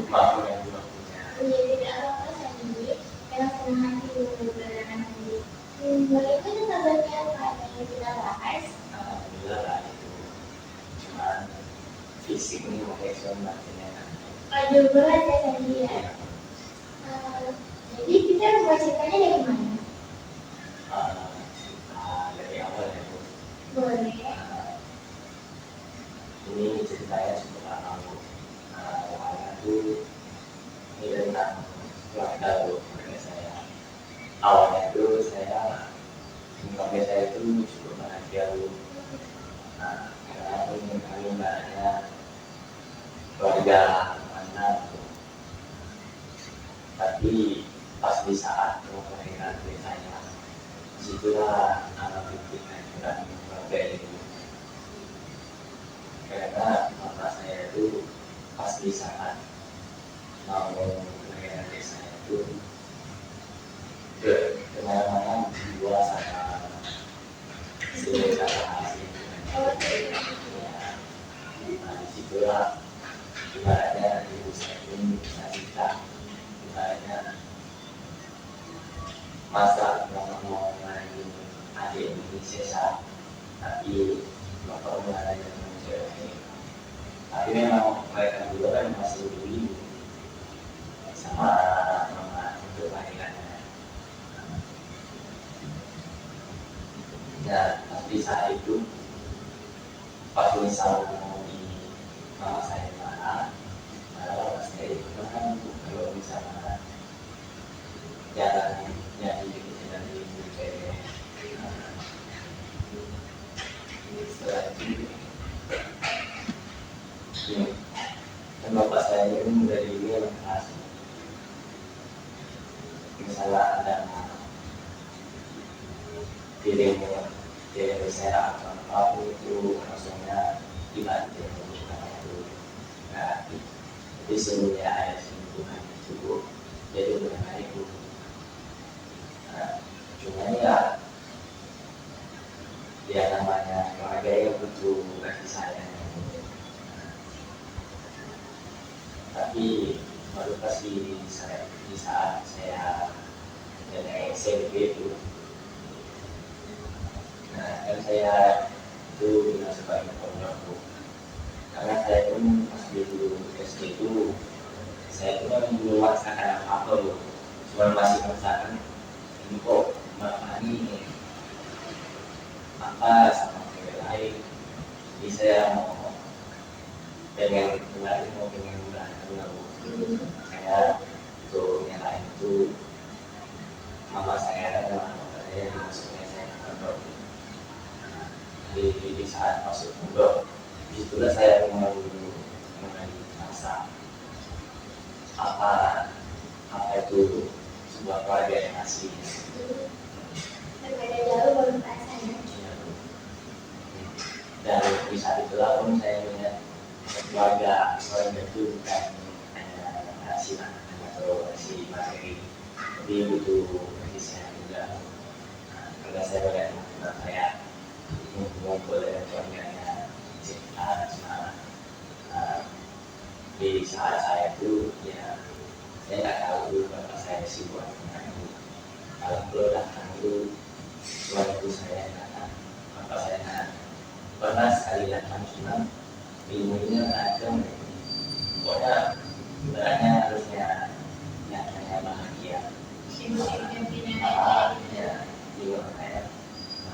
maaf yang juga punya. Iya, tidak apa-apa Sandi. Yang senang hati berlaran Sandi. Boleh itu kabarnya apa yang kita bahas? Alhamdulillah lah itu. Cuman fisik ini mungkin nantinya. Aduh, berat ya Sandi ya. Jadi kita mulai ceritanya dari mana? Dari awal ya Bu. Boleh. Ini ceritanya cukup lama. Awalnya tuh ini tentang keluarga keluarga saya. Awalnya tuh keluarga saya itu cukup bahagia Bu. Karena kami ibaratnya keluarga mana. Tapi pas di saat kelahiran saya, disitulah anak pikiran dan keluarga itu. Karena bapak saya itu pas di saat mau kelahiran saya itu kemana-mana dijual sama sini sama hasil. Disitulah ibaratnya ibu saya pun bisa cerita ibaratnya masa mau ngalahin adik Indonesia saat tapi bapak ngalahin Indonesia ini. Tapi memang mereka juga kan masih dulu sama mama untuk lahirannya. Ya, tapi saat itu pas misal mau di mama saya marah, malah saya itu kan kalau misalnya jalan yang dari ibu saya setelah itu dan bapak saya ini dari dulu yang keras. Misalnya ada piringnya dari saya atau apapun itu langsungnya dibantu itu berarti jadi semuanya ayat sentuhan itu jadi benar itu. Cuma ya namanya keluarga yang butuh kasih sayang. Tapi baru pas di saat saya dari SMP itu, kan saya itu bilang sebagai pondok, karena saya pun pas dulu SD itu saya itu belum merasakan apa-apa Bu, cuma masih merasakan ini kok ini apa sama cewek lain. Jadi saya mau pengen bulan saya untuk yang lain itu mama saya dan mama saya dimasuknya saya ke pondok. Di saat masuk pondok disitulah saya mulai merasa apa itu sebuah keluarga yang asli. Berbeda jauh baru rasanya. Dan di saat itulah pun saya melihat keluarga itu bukan hanya kasih atau kasih materi, tapi butuh kasih sayang juga. Karena saya melihat teman saya mengumpul dengan keluarganya cerita semangat. Di saat saya itu ya saya nggak tahu bapak saya sibuk dengan itu. Kalau datang itu waktu saya datang, bapak saya pernah sekali datang cuma ilmunya macam pokoknya ibaratnya harusnya nyatanya bahagia. Ya ilmu saya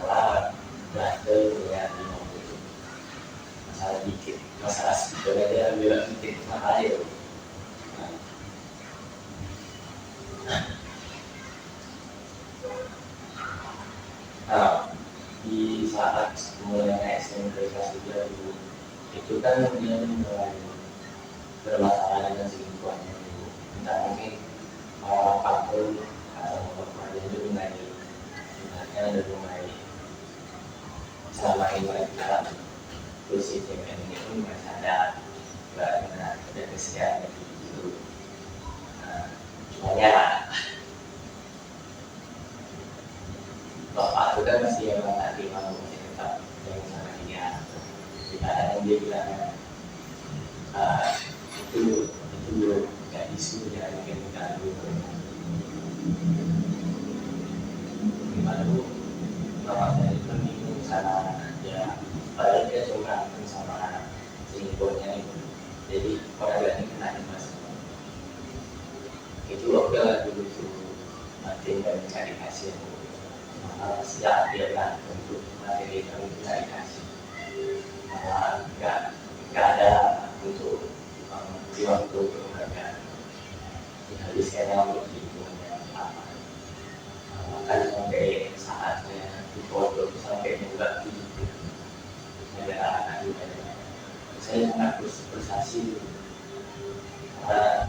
malah belajar ya ilmu itu masalah dikit, masalah sebetulnya dia bilang dikit malah ya. Di saat mulai SMP kelas 3 dulu itu kan dia mulai bermasalah dengan selingkuhannya dulu. Entah mungkin apapun atau bapaknya itu mulai mulai selama ini mulai dalam terus si cewek ini pun nggak sadar karena ada kesediaan gitu. Cuma ya bapak itu kan masih yang tadi mau cerita yang sama dia. Kita ada yang dia bilang itu belum isu yang kita dulu baru mama saya itu bingung sana ya, padahal dia cuma sama selingkuhnya itu, jadi orang ini kena mas itu oke lah dulu tuh nanti dan cari kasih sejak dia bilang untuk materi kami cari kasih malah nggak ada untuk waktu mereka dihabiskannya untuk hidupnya apa bahkan sampai saatnya di foto sampai juga gitu negara anak juga saya sangat frustasi karena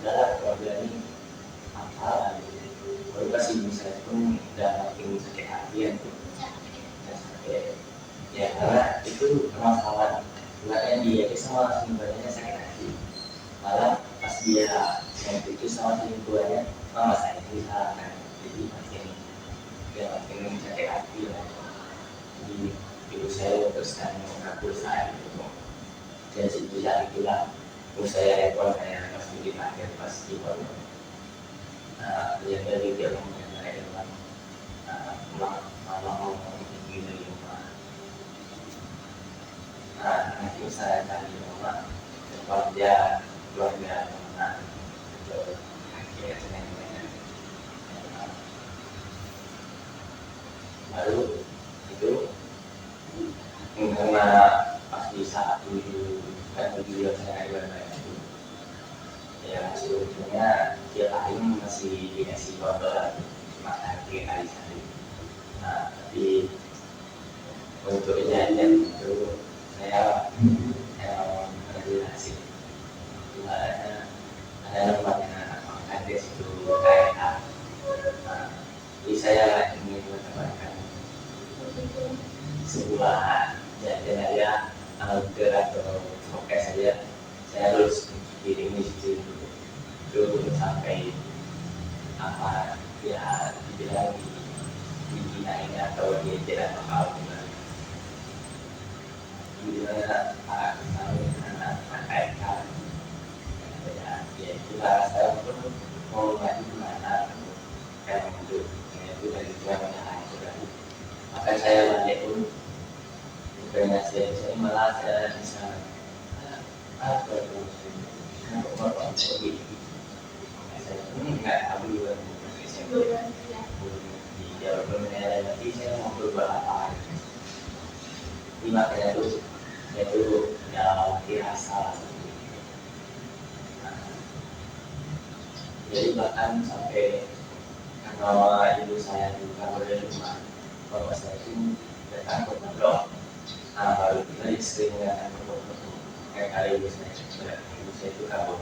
dalam keluarga ini apa kalau kasih misalnya pun udah makin sakit hati ya sampai ya karena itu masalah sebenarnya dia itu sama selingkuhannya sakit hati malah pas dia yang itu sama selingkuhannya mama saya disalahkan jadi makin sakit hati lah jadi ibu saya teruskan mengaku saya itu dan sejak itulah ibu saya repot saya pas dipanggil pas di pondok yang dari dia mengenai dengan mama ngomong tinggi dari rumah nanti saya cari mama keluarga mana untuk akhirnya senang-senang baru itu karena pas di saat dulu kan video saya gimana itu ya sebetulnya dia lain masih dikasih kontrol cuma 3 kali sehari tapi untuk kejadian itu saya relasi ada namanya kades itu KRA jadi saya ingin menambahkan sebuah jadinya gerak atau fokus saja saya harus diri ini itu sampai apa ya dibilang dihinain atau dia tidak bakal dibilang anak KRK ya itulah saya pun mau maju kemana kan itu dari Tuhan yang sudah maka saya balik pun bukannya saya malah saya bisa apa itu bapak seperti saya pun nggak tahu juga di jalur pemenang nanti saya mau berbuat apa ini makanya itu ya dirasa jadi bahkan sampai karena ibu saya juga dari rumah bapak saya itu datang ke pondok baru kita sering datang ke pondok kayak kali ibu saya itu kabur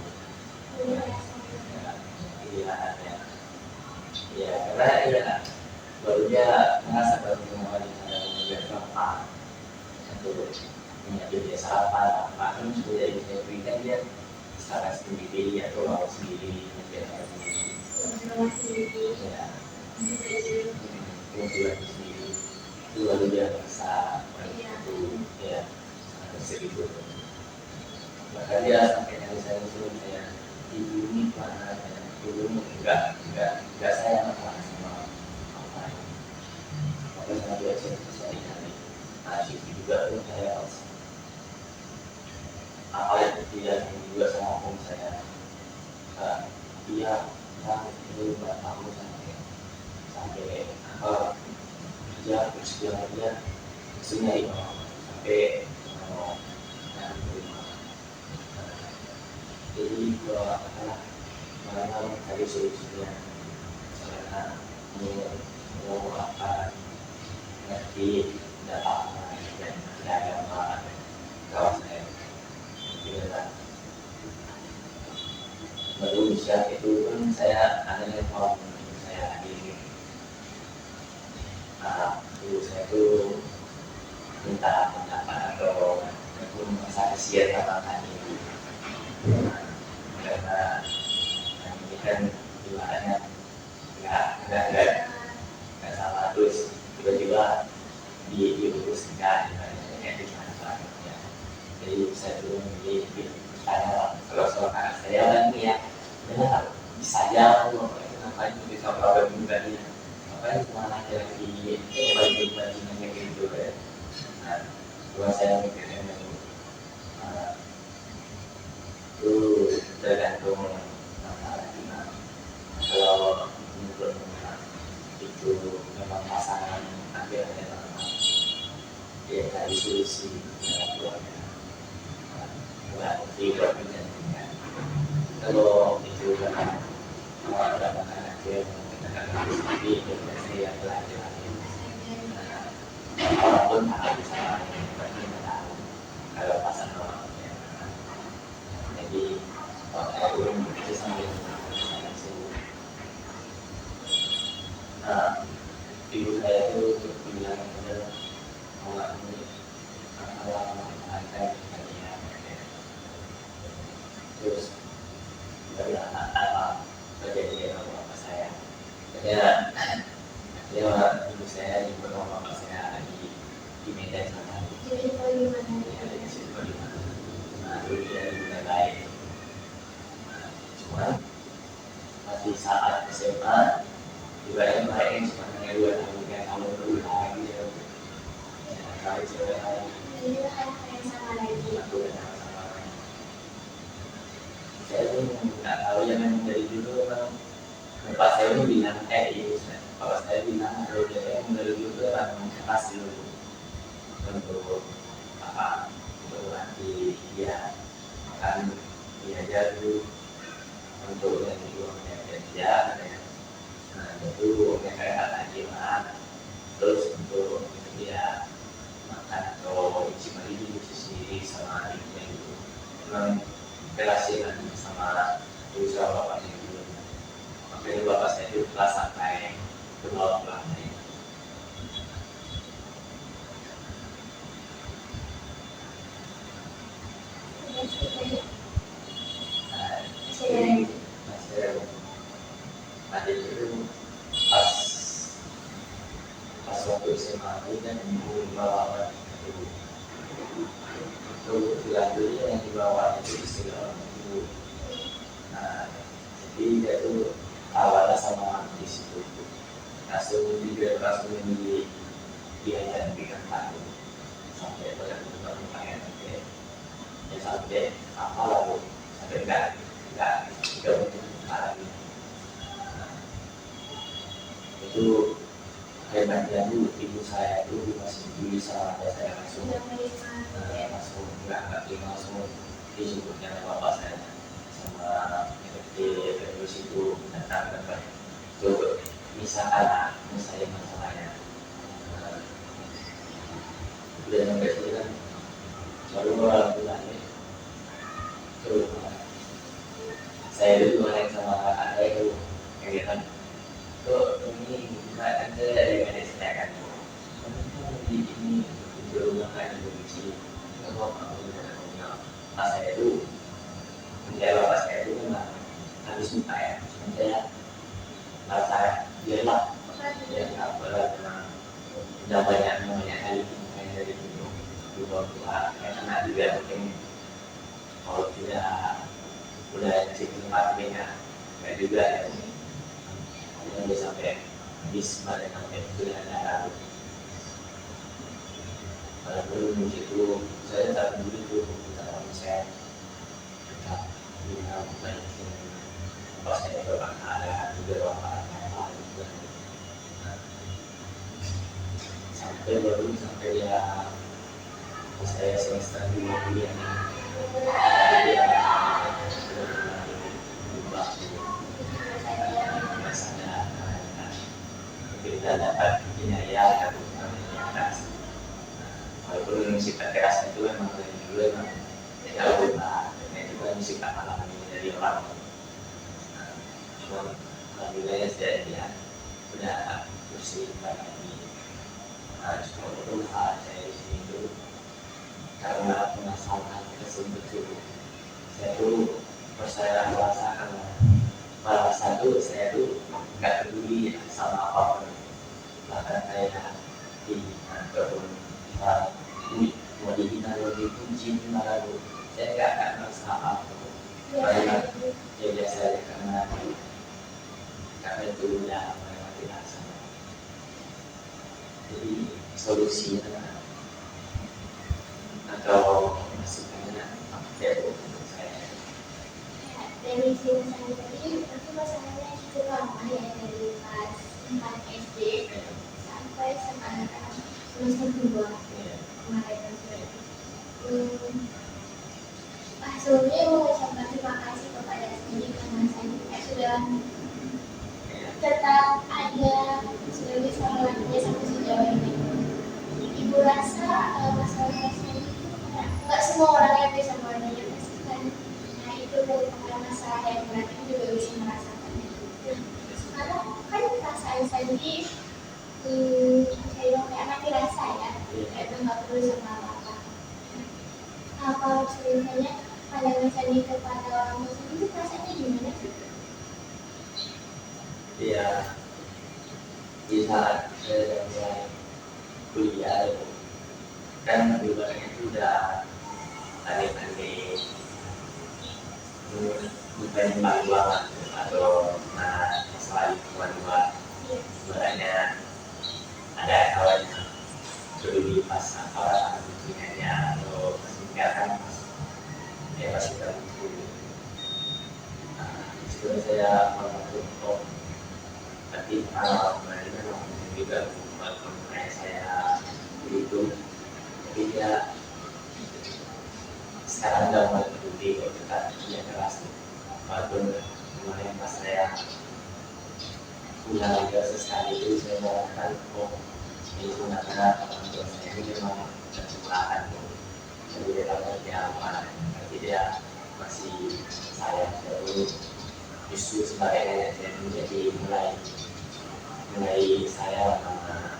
ya karena ya baru dia merasa baru kembali pada menjadi bapak untuk menjadi dia sarapan apa kan sudah ibu saya berikan dia secara sendiri atau mau sendiri menjadi sendiri ya motivasi sendiri itu lalu dia merasa itu ya segitu bahkan dia sampai nyari saya suruh saya ibu ini mana saya dulu enggak saya masalah sama apa maka saya biasa saya cari itu juga pun saya apa yang tidak juga sama om saya dia itu 4 tahun sampai kerja terus dia maksudnya sampai jadi kalau mana cari solusinya karena mau apa ngerti dapat dan agama kawan saya tidak baru bisa itu pun saya ada telepon saya di dulu saya itu minta pendapat atau merasa kasihan sama kami karena ini kan ibaratnya nggak salah terus tiba-tiba diurus enggak ibaratnya di mana jadi saya dulu memilih misalnya kalau soal anak saya lagi ya benar bisa aja ngapain bisa problem pribadi ngapain cuma laki-laki baju-bajunya kayak gitu ya. Nah, kalau saya mikirnya itu tergantung masalah gimana. Kalau menurut itu memang pasangan akhirnya ya cari solusi dalam keluarga. Bukan tidak menjadikan. Kalau itu memang mendapatkan akhir menggunakan sendiri depresi yang belajar orang pun tahu sama berarti tahu kalau pasangan orangnya. Jadi kalau saya belum bisa sambil saya sibuk. Nah, ibu saya itu bilang benar mau nggak kalau ada kalian terus nggak apa terjadi sama bapak saya. Ya, ibu saya di rumah bapak saya di Medan sana. Jadi bagaimana? Ya, di situ bagaimana? Nah, dulu dia mulai baik. Cuma masih saat SMA juga yang baik cuma hanya 2 tahun 3 tahun dulu lagi ya. Kali cewek lagi. Jadi hal yang sama lagi. Aku udah sama lagi. Saya pun nggak tahu ya memang dari dulu memang bapak saya itu bilang bapak saya bilang kalau dia dari dulu itu memang keras dulu untuk apa untuk nanti dia akan diajar dulu untuk yang itu kerja nah itu kayak lagi mana terus untuk dia makan atau isi mandi isi sama ibunya itu memang relasi sama usaha bapaknya dulu makanya bapak saya itu kelas sampai ke bawah kelasnya. Tadi itu pas waktu SMA itu kan ibu bawa itu dulu yang dibawa itu istilah ibu. Nah, jadi dia tuh awalnya sama di situ langsung diajar bikin tahu sampai benar-benar pengen ya sampai apa lalu sampai enggak untuk lagi. Itu hebatnya dulu ibu saya itu masih bisa saya langsung nggak terima langsung disebutnya bapak saya sama di situ datang itu bisa anak saya masalahnya udah sampai sini kan baru orang bulan ya tuh saya dulu main sama kakak saya itu kayak gitu tuh ini nggak ada yang saya kan di ini di rumah kan di sini kalau punya pas saya itu menjadi bapak saya itu memang habis muka ya saya rasa dia lah ya nggak boleh memang udah banyak kali kayak dari dulu tua karena juga mungkin kalau tidak udah cek tempat beda kayak juga ya yang bisa sampai habis badan sampai sudah ada pada belum itu saya tak dulu itu kalau saya tetap bilang banyak pas saya berbang ada juga orang juga sampai baru sampai ya saya semester 2 kuliah dia berubah biasanya kita dapat kinaya atau keras walaupun sifat keras itu memang dari dulu memang jauh berubah dan itu kan sifat alami dari orang cuma alhamdulillah saya lihat udah bersih banyak ini cuma berusaha saya di sini itu karena penasaran tersebut itu saya tuh saya rasakan pada saat itu saya tuh nggak peduli sama apapun bahkan saya di kebun mau dihina lagi kunci lalu saya nggak akan merasa apa karena ya biasa aja karena itu udah melewati rasa. Jadi solusinya atau masukannya apa ya untuk saya? Dari sini saya tadi itu masalahnya cukup lama ya, dari kelas 4 SD sampai sekarang semester 2 kemarin. Sebelumnya mau ucapkan terima kasih kepada Sandi karena Sandi sudah tetap ada, sudah bisa melatihnya sampai sejauh ini. Ibu rasa masalah Sandi itu nggak semua orang yang bisa menyampaikan. Nah itu merupakan masalah yang berat, juga bisa merasakannya. Karena kan perasaan Sandi saya bilang kayak mati rasa ya, itu nggak perlu sama apa-apa. Kalau misalnya pandangan Sandi kepada orang muslim itu rasanya gimana sih? Ya, di saat saya mulai kuliah kan ibaratnya itu udah tadi bukan banget atau masalah lingkungan luar ibaratnya ada kawan peduli pas orang lingkungannya atau meninggalkan ya pasti kan itu. Sebelum saya untuk tapi kemarin juga walaupun saya begitu tapi dia sekarang udah mulai peduli kok kita kerja keras walaupun kemarin pas saya pulang ke sesekali itu saya merasakan ini sebenarnya orang tua saya ini memang kecelakaan jadi dia tahu dia apa tapi dia masih sayang terus justru sebagai saya menjadi mulai saya sama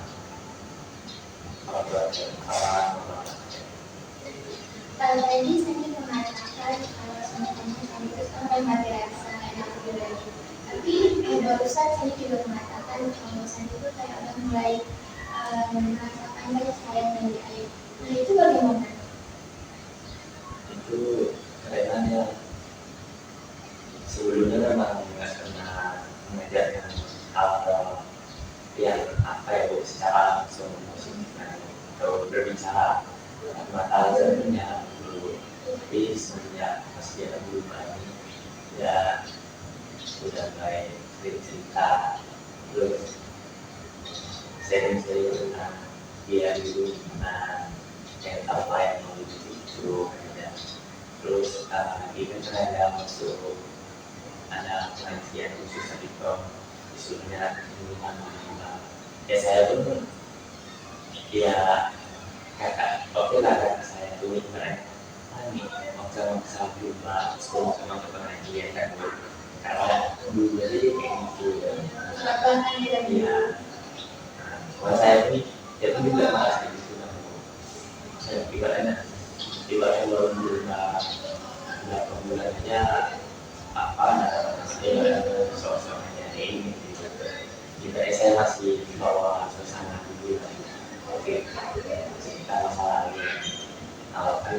orang tua kawan Kalau tadi Sandi mengatakan kalau sebenarnya Sandi itu sampai mati rasa enak juga. Tapi barusan Sandi juga mengatakan kalau Sandi itu kayak udah mulai merasakan banyak sayang dari ayah. Nah itu bagaimana? Itu karena dia sebelumnya memang nggak pernah mengajarkan hal yang apa ya secara langsung atau berbicara masalah sebenarnya dulu tapi semenjak pas dia dulu ini ya sudah mulai cerita terus sering tentang dia dulu gimana yang apa yang mau itu ya. Terus lagi kan ada masuk ada pengajian khusus tadi kok disuruhnya ya saya pun ya kakak oke lah kakak saya tuh keren ini maksa jumpa sekolah sama pengajian kan karena dulu jadi kayak gitu ya kalau saya ini itu juga malas gitu saya ibaratnya baru berapa bulan aja apa saya sosoknya ini kita saya masih di bawah suasana dulu oke kita masalah lagi kalau kan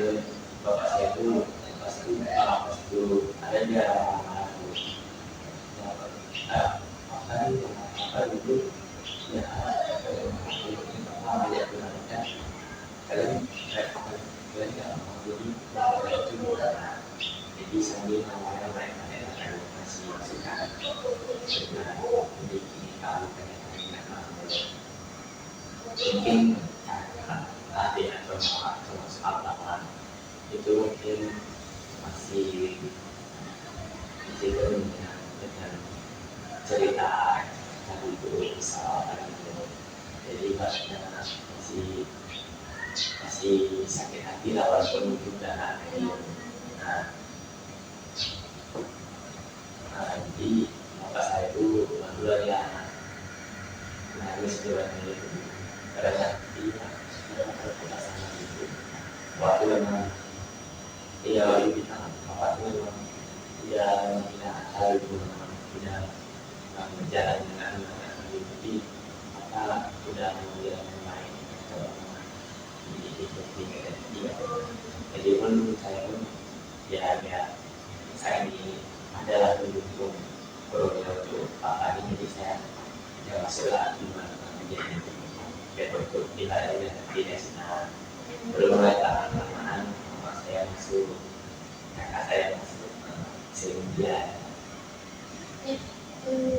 bapak saya itu pasti ada dia apa dulu ya apa ya benarnya kalian jadi sambil mengenai mereka masih masukan dengan memiliki kalau mungkin tadi atau soal lapangan itu mungkin masih dengan cerita tadi itu soal jadi bahasanya masih sakit hati lah walaupun juga jadi bapak saya itu dulu ya nangis juga itu karena dia perasaan itu waktu memang dia bilang bapak itu memang dia tidak tahu itu memang tidak berjalan dengan jadi maka sudah menjadi yang lain tinggal dia. Jadi pun saya pun ya saya ini adalah pendukung program untuk Pak ini, jadi saya ya masuklah gimana menjadi untuk tidak senang belum mulai lama-lamaan saya masuk kakak saya masuk sehingga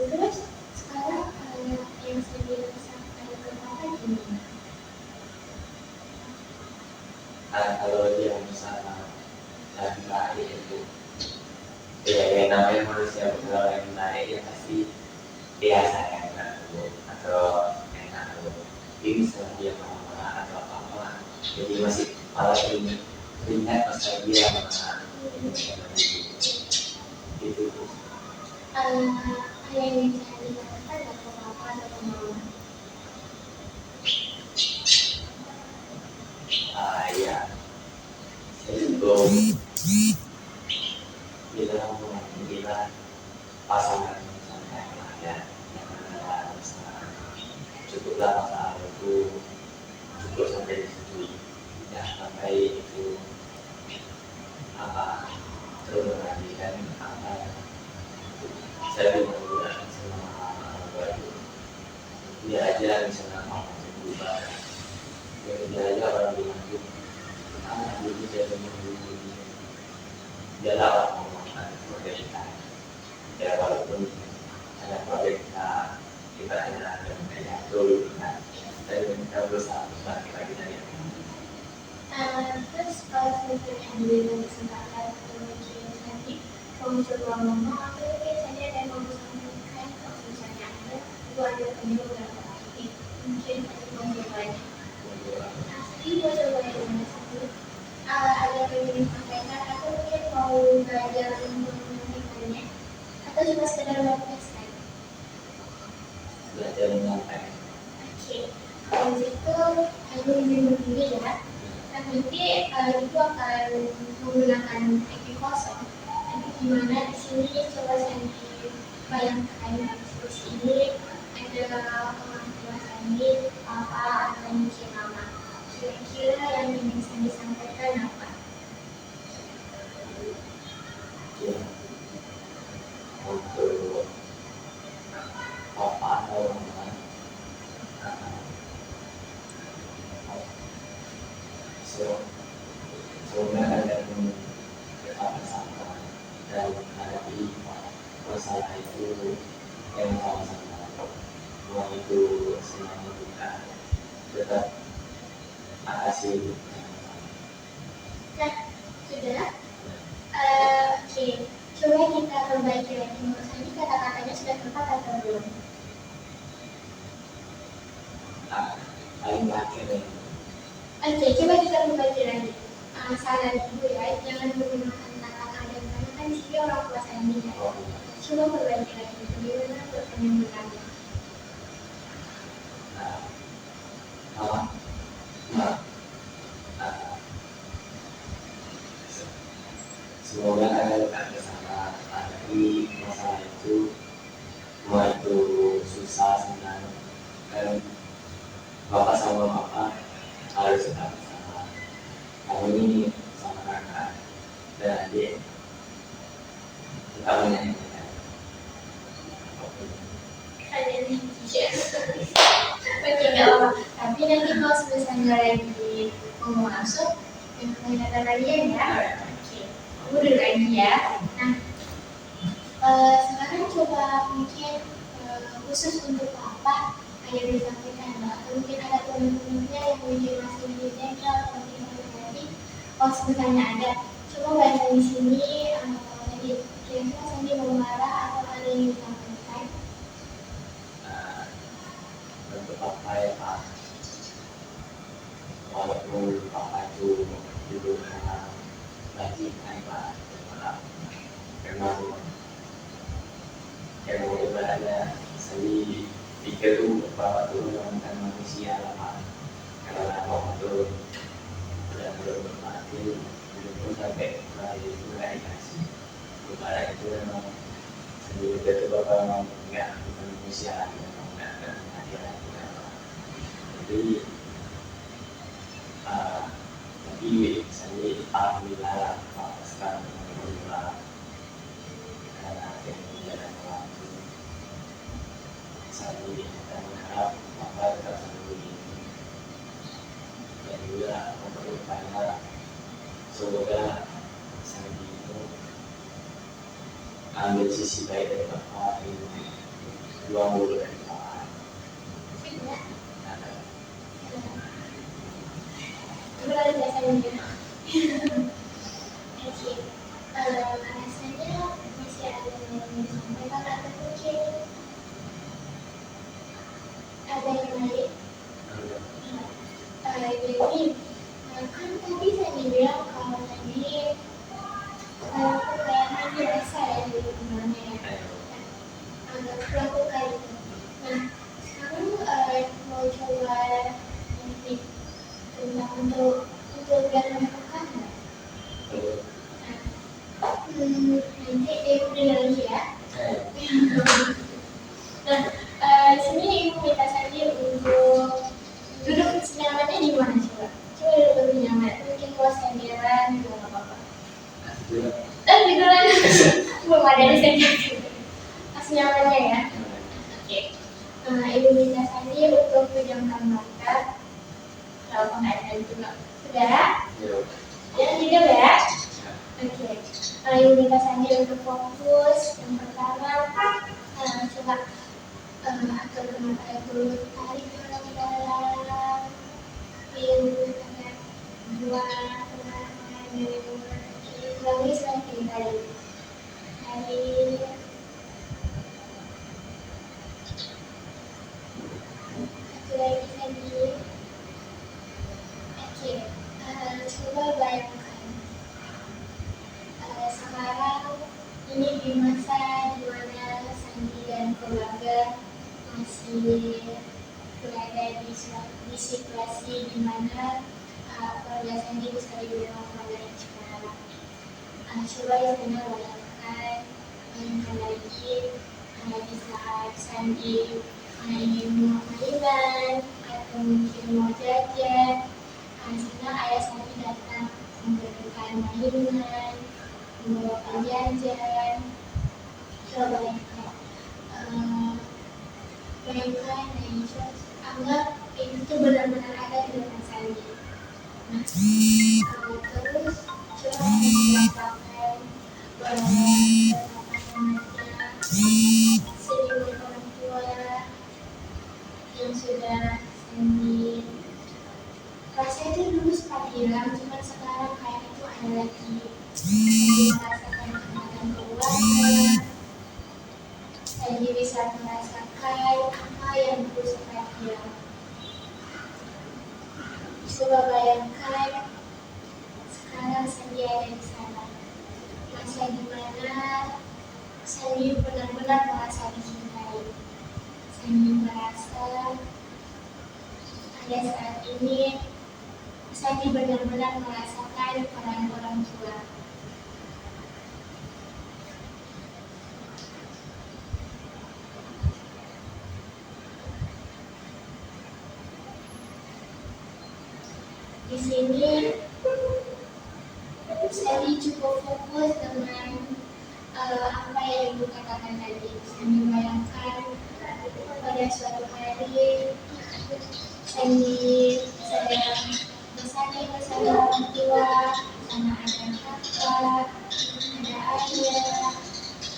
terus sekarang yang saya bilang ada berapa gimana? kalau dia misalnya lagi baik itu ya namanya manusia kalau yang baik ya pasti biasa ya atau enak ini misalnya dia marah atau apa jadi masih malah ini ingat masa dia marah itu Ada yang bisa dikatakan atau apa atau mau? ya sebelum kita pasangan misalnya yang ada masalah cukuplah masalah itu cukup sampai di situ ya sampai itu apa terus lagi kan apa saya menggunakan selama baru dia aja misalnya mau berubah dia aja orang bilang gitu dulu saya menunggu dia lah orang mengatakan kita ya walaupun ada proyek kita hanya ada kayak dulu kan tapi kita berusaha lagi dari Terus kalau misalnya ambil kesempatan mungkin nanti kalau coba ngomong atau biasanya ada yang mau disampaikan kalau misalnya itu ada penyuluh mungkin ada pembuatannya. Jadi buat coba yang satu ada yang ingin disampaikan atau mungkin mau belajar untuk menyampaikannya atau cuma sekedar menyampaikan. belajar menyampaikan. Oke, kalau gitu aku ingin berdiri ya. Nanti itu akan menggunakan teki kosong. Nanti gimana di sini coba Sandy bayangkan diskusi ini ada orang tua Sandy, papa atau mungkin mama. Kira-kira yang ingin Sandy sampaikan apa? Ya, untuk papa atau mama semoga kalian tetap bersama dan menghadapi masalah itu yang sama-sama mau itu senang duka tetap makasih Nah, sudah? Oke, coba kita perbaiki lagi. Menurut Sandy kata-katanya sudah tepat atau belum? paling akhir Oke, coba kita berbagi lagi. Saran ibu ya, jangan menggunakan kata kadang karena kan di sini orang tua Sandy ya. Coba berbagi lagi, bagaimana untuk penyambungannya? semoga kalian tetap bersama menghadapi masalah itu mau itu susah senang dan bapak sama mama harus tetap bersama kamu ini sama kakak dan adik tetap menyanyikan Kalian ya. Oke, nggak apa-apa. Tapi nanti kalau misalnya lagi mau masuk, yang kata kalian ya. Oke, aku dulu lagi ya. Nah, sekarang coba mungkin khusus untuk apa kayak disampaikan mbak. Atau mungkin ada teman-temannya yang mungkin masih di bengkel atau mungkin nanti kalau misalnya ada, coba baca di sini tadi kira-kira Sandy mau marah atau ada yang disampaikan. untuk papa ya pak walaupun papa itu dulu karena bajikan pak memang yang ibaratnya saya pikir tuh bahwa tuh bukan manusia lah pak karena bapak tuh udah bermati belum sampai mulai kasih ibarat itu memang sendiri itu bapak memang nggak bukan manusia lagi memang nggak hati lagi jadi Iya, saya alhamdulillah sekarang alhamdulillah karena yang menjalankan waktu saya akan mengharap apa tetap selalu ini dan juga memperlukannya semoga saya itu ambil sisi baik dari bapak ini dua mulut dari bapak. Berarti biasanya oke, alasannya masih ada yang disampaikan atau mungkin ada yang lain. Jadi kan tadi saya bilang kalau tadi kekayaan biasa ya di gimana ya, agak melakukan itu. Nah sekarang mau coba nanti tentang untuk biar melakukan nanti ibu dengar lagi ya. Nah di sini ibu minta saya untuk duduk senyamannya di mana coba? Coba duduk lebih nyaman. Mungkin kalau senderan juga nggak apa-apa. Tiduran belum ada di sini. Pas nyamannya ya. Oke. Ibu minta saya untuk pejamkan mata. Kalau pengajian juga sudah. Jangan tidur ya. Oke. Ibu minta saya untuk fokus. Yang pertama, coba atur mata dulu, tarik dalam-dalam, tarik, buang, ulangi selagi tarik, tarik, satu lagi tadi. Oke, coba bayangkan sekarang ini di masa dimana Sandi dan keluarga masih berada di situasi di mana keluarga Sandi bisa dibilang keluarga yang sekarang. Coba ya benar bayangkan lagi di saat Sandi ingin mau mainan atau mungkin mau jajan, senang ayah Sandi datang memberikan mainan, membawakan jajan. Coba bayangkan. Bayangkan anggap itu benar-benar ada di depan Sandi. Nah, terus coba merasakan senyum orang tua yang sudah Sandi. Rasanya itu dulu sempat hilang, cuma sekarang kayak itu ada lagi. Sandi merasakan kehangatan keluarga. Sandi bisa merasakan apa yang dulu sempat hilang. Coba bayangkan sekarang Sandi ada di sana. Masa dimana Sandi benar-benar merasa dicintai. Sandi merasa pada saat ini Sandi benar-benar merasakan peran orang tua. Di sini Sandi cukup fokus dengan apa yang ibu katakan tadi. Sandi bayangkan pada suatu hari Sandi sedang bersanding bersama orang tua, sama ada kakak, ada ayah,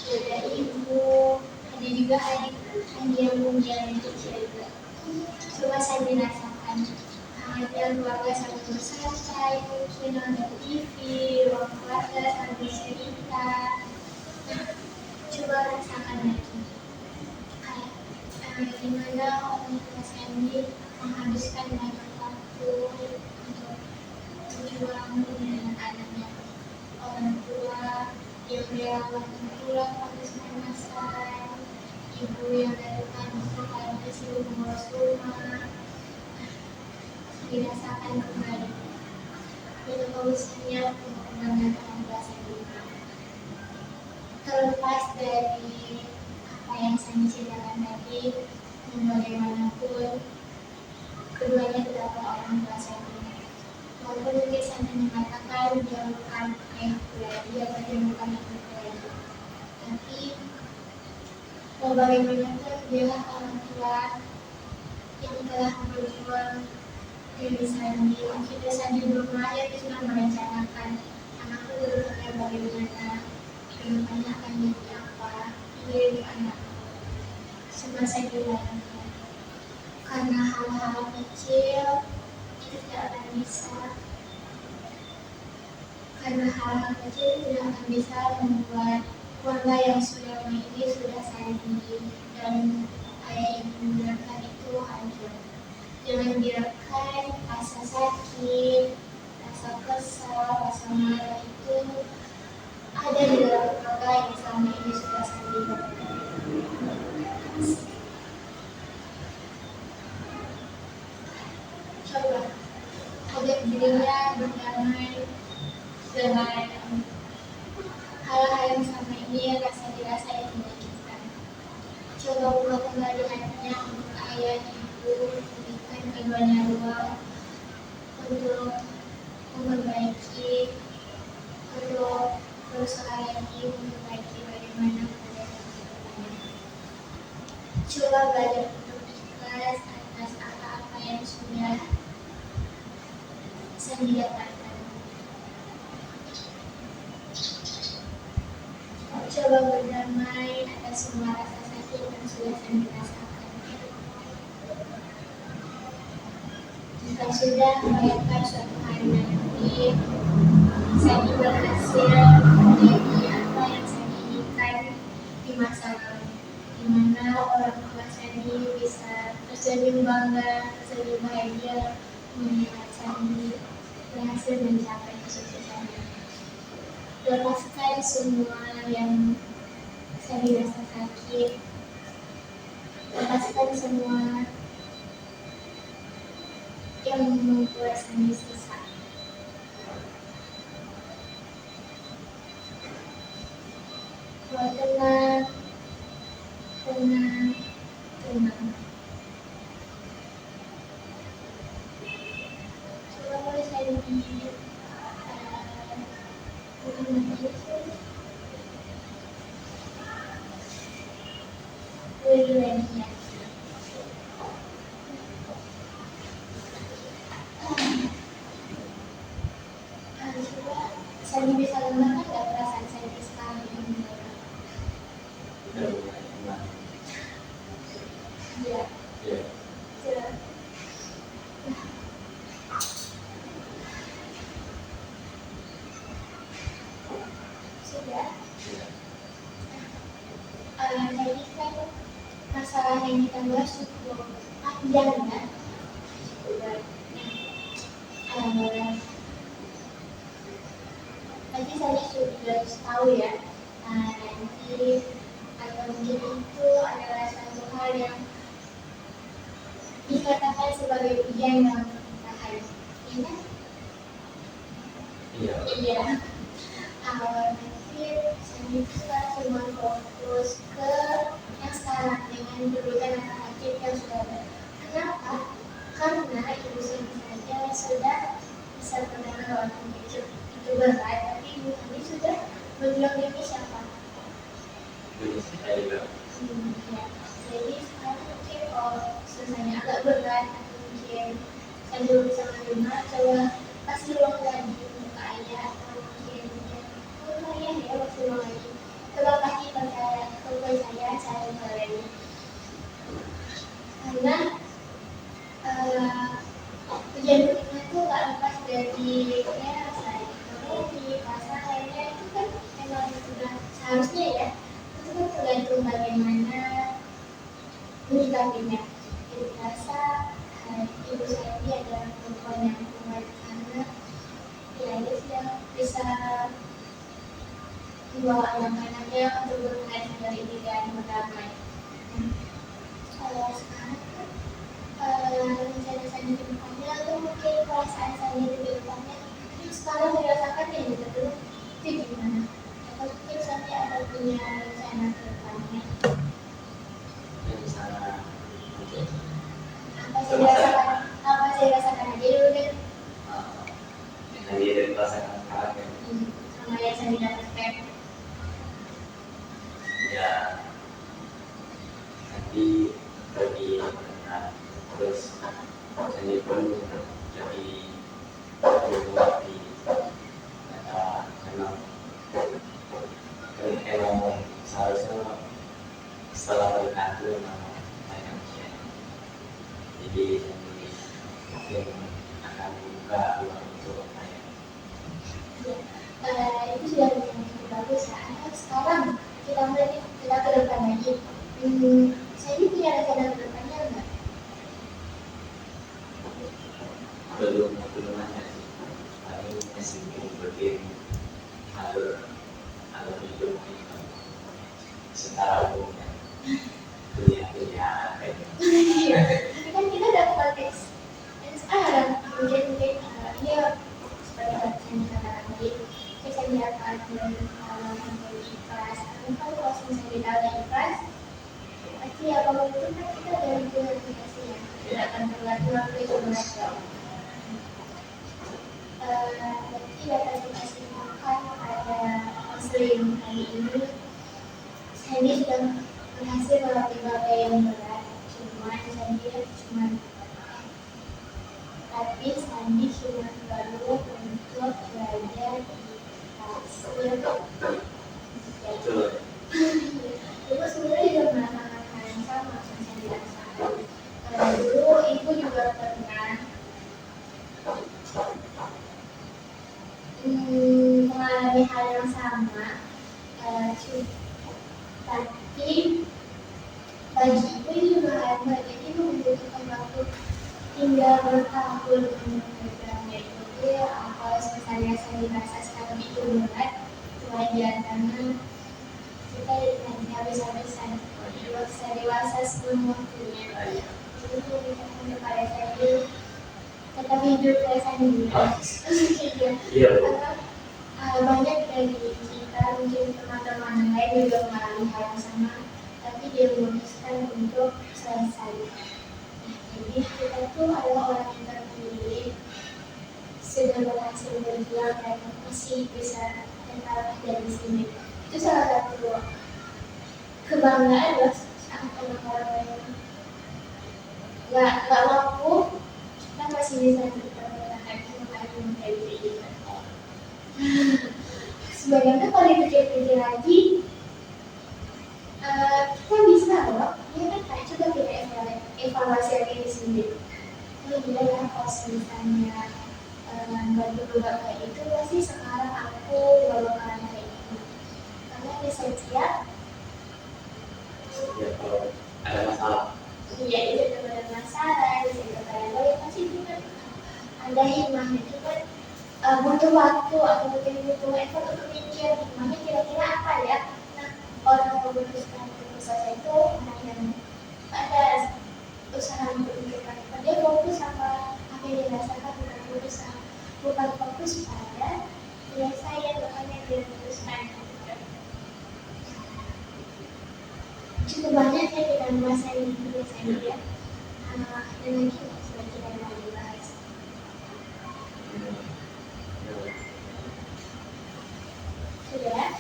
ada ibu, ada juga adik Sandi yang muda yang kecil juga. Coba Sandi rasakan. Ada keluarga sambil bersantai, mungkin nonton TV, ruang keluarga sambil cerita. Coba rasakan lagi. Gimana orang tua Sandi menghabiskan banyak waktu untuk berjuang dengan anaknya. Orang tua yang merawat pulang pada semasa, ibu yang dari pagi sampai sibuk mengurus rumah. Dirasakan kembali betapa besarnya pengorbanan orang tua Sandi. Terlepas dari apa yang Sandi ceritakan tadi, bagaimanapun keduanya adalah orang tua Sandi. Walaupun mungkin seandainya mengatakan dia bukan ayahku lagi, dia bukan ibuku lagi. Tapi mau bagaimanapun dia orang tua yang telah berjuang dari Sandi. Kita Sandi belum lahir, dia sudah merencanakan anakku kedepannya bagaimana, kedepannya akan jadi apa, menjadi anak semasa dilayani. Karena hal-hal kecil itu tidak akan bisa, karena hal-hal kecil tidak akan bisa membuat keluarga yang sudah ini sudah Sandi dan ayah ibu mereka itu hancur. Jangan biarkan rasa sakit, rasa kesal, rasa marah itu ada di dalam keluarga yang selama ini sudah Sandi lakukan. Coba ajak dirinya berdamai dengan hal-hal yang selama ini rasa dirasa yang menyakitkan. Coba buka kembali hatinya untuk ayah, ibu, berikan keduanya ruang untuk memperbaiki, untuk berusaha lagi memperbaiki bagaimana keadaan kedepannya. Coba belajar untuk ikhlas atas apa-apa yang sudah Sandi dapatkan. Coba berdamai atas semua rasa sakit yang sudah Sandi rasakan. Jika sudah membayangkan suatu hari nanti Sandi berhasil menjadi apa yang Sandi inginkan di masa lalu, di mana orang tua Sandi bisa tersenyum bangga, tersenyum bahagia melihat Sandi berhasil mencapai kesuksesannya. Lepaskan semua yang Sandi rasa sakit, lepaskan semua yang membuat Sandi sesak. Tenang, tenang, tenang. Coba boleh Sandi lagi ya. Coba Sandi bisa lemahkan nggak perasaan Sandi sekarang ini? Udah mulai tenang. Iya. Ya. Sudah. Sudah. Ya. Jadi kan masalah yang kita bahas cukup panjang ya. Cukup banyak. Tadi saya sudah tahu ya. Nanti atau mungkin itu adalah satu hal yang dikatakan sebagai ujian dalam pernikahan. Iya? Iya. Iya. Nanti saya juga cuma fokus ke yang sekarang dengan diberikan rasa sakit yang sudah ada. Kenapa? Karena ibu Sandi saja sudah bisa mendengar walaupun itu berat, tapi ibu Sandi sudah berjuang demi siapa? Saya juga. Ya. Jadi sekarang mungkin kalau susahnya agak berat atau mungkin saya belum bisa menerima, coba kasih ruang lagi untuk ayah atau mungkin ayah ya kasih ruang lagi. Coba kasih percaya cara kalian. Karena ujian pernikahan itu nggak lepas dari ya saya ekonomi, pasangan lainnya itu kan memang sudah seharusnya ya. Itu kan tergantung bagaimana menyikapinya. Jadi rasa ibu Sandi adalah perempuan yang kuat karena ya dia sudah bisa membawa anak-anaknya untuk berkait dari ini dan berdamai. Kalau sekarang rencana Sandi ke depannya atau mungkin perasaan Sandi ke depannya itu sekarang dirasakan ya gitu dulu itu gimana? Atau mungkin Sandi ada punya rencana ke depannya? Rencana untuk Apa sih dirasakan aja dulu deh. yang tadi SMP. Ya nanti bagi anak terus jadi perlu jadi mengerti kata memang emang seharusnya setelah menikah itu memang banyak usia jadi mungkin akan buka ruang untuk saya. Itu sudah yang cukup bagus ya. Sekarang kita mulai kita ke depan lagi. Saya ini punya rencana ke depannya enggak? Belum nanya sih, tapi masih bikin alur hidup secara umumnya kuliah kayak gitu. Iya. Tapi kan kita ada konteks dan sekarang mungkin ini seperti yang saya katakan tadi, saya lihat pengalaman dari ikhlas. Kan kalau misalnya kita ada ikhlas, pasti apapun itu kan kita ada hubungan komunikasi ya. Tidak akan terlalu itu mereka. Berarti akan dikasih makan pada konseling kali ini. Saya sudah berhasil melatih bagai yang berat, tapi Sandi cuma baru untuk belajar di Betul. Ibu sebenarnya juga merasakan hal yang sama yang saya dirasakan. Dulu ibu juga pernah mengalami hal yang sama, tapi bagi ibu ini juga hebat, jadi ibu membutuhkan waktu hingga bertahun untuk programnya itu. Kalau misalnya saya dirasa sekarang itu berat, wajar karena kita nanti habis-habisan saya dewasa sebelum waktunya. Jadi itu memberikan kepada saya tetap hidup saya sendiri. Iya. Banyak dari kita mungkin teman-teman lain juga mengalami hal yang sama, tapi dia memutuskan untuk selesai. Jadi kita tuh adalah orang yang terpilih, sudah berhasil berjuang dan masih bisa tetap ada di sini. Itu salah satu kebanggaan loh saat orang-orang yang nggak mampu, kita masih bisa tetap bertahan dengan kayak gitu. Sebenarnya kalau dipikir-pikir lagi, kita bisa loh, ya kan kayak coba kita evaluasi diri sendiri. Oh iya ya, kalau misalnya bantu bapak itu pasti sekarang aku gak bakalan kayak gitu. Karena bisa siap. Ya kalau ada masalah. Iya, itu ada masalah, bisa ada ya pasti itu kan ada hikmahnya itu kan. Butuh waktu atau butuh effort untuk mikir gimana kira-kira apa ya. Nah, orang yang memutuskan untuk selesai itu orang yang ada usaha untuk memikirkan dia fokus sama apa yang dirasakan, bukan fokus pada penyelesaian makanya dia memutuskan. Cukup banyak ya kita merasakan itu biasanya ya. Dan lagi sudah kita mau dibahas. Sudah?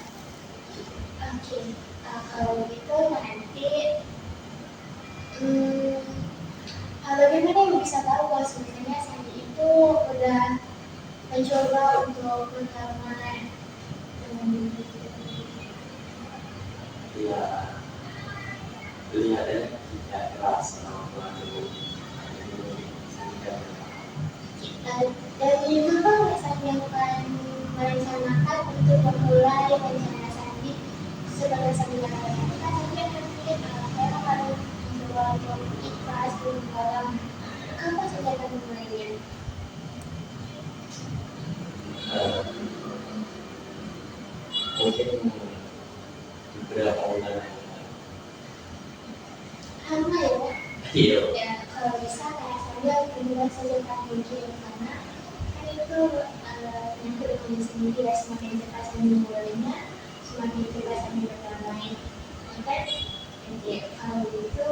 Oke. Kalau begitu nanti bagaimana yang bisa tahu kalau sebenarnya Sandi itu udah mencoba untuk berdamai dengan diri sendiri? Ya, lihat ya jika keras sama dulu. Dari mana Sandi akan merencanakan untuk memulai rencana Sandi sebagai Sandi yang lain? Kita Sandi akan mungkin saya akan mencoba untuk ikhlas dalam apa saja akan memulainya. Mungkin beberapa bulan Lama ya? iya. Ya, kalau bisa kayak saya berbuat secepat mungkin karena kan itu yang kedua sendiri ya, semakin cepat saya memulainya semakin cepat saya berdamai. Maka jadi kalau itu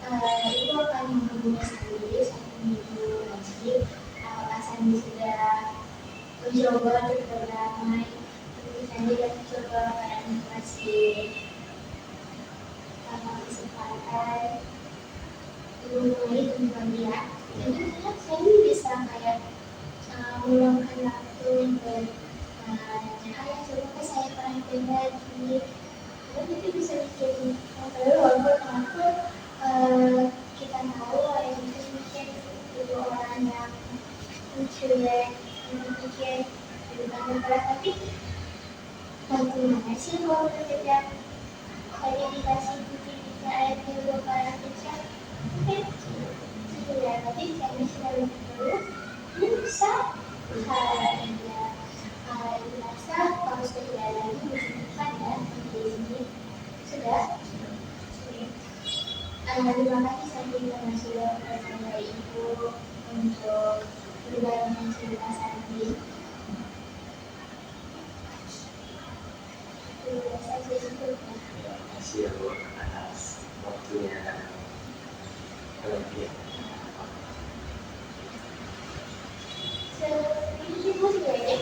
akan menghubungi sendiri satu minggu lagi apakah Sandi sudah mencoba untuk berdamai, terus Nanti kita coba kasih kesempatan mengenai tujuan dia. Jadi saya ini bisa kayak meluangkan waktu untuk ayah coba saya perhatian lagi. Dan itu bisa bikin walaupun aku kita tahu yang itu mungkin itu orang yang cuek, yang pikir lebih berat, tapi bagaimana sih kalau kita kayak dikasih kita ayat dulu para kecil, oke, sudah tapi kami sudah lebih dulu bisa dirasa harus tidak lagi menunjukkan dan di sini sudah. Terima kasih saya sudah bersama Ibu untuk berbagi cerita Sandi. Terima kasih sebelumnya. Terima kasih ya Bu atas waktunya kalian. Seperti itu juga ya.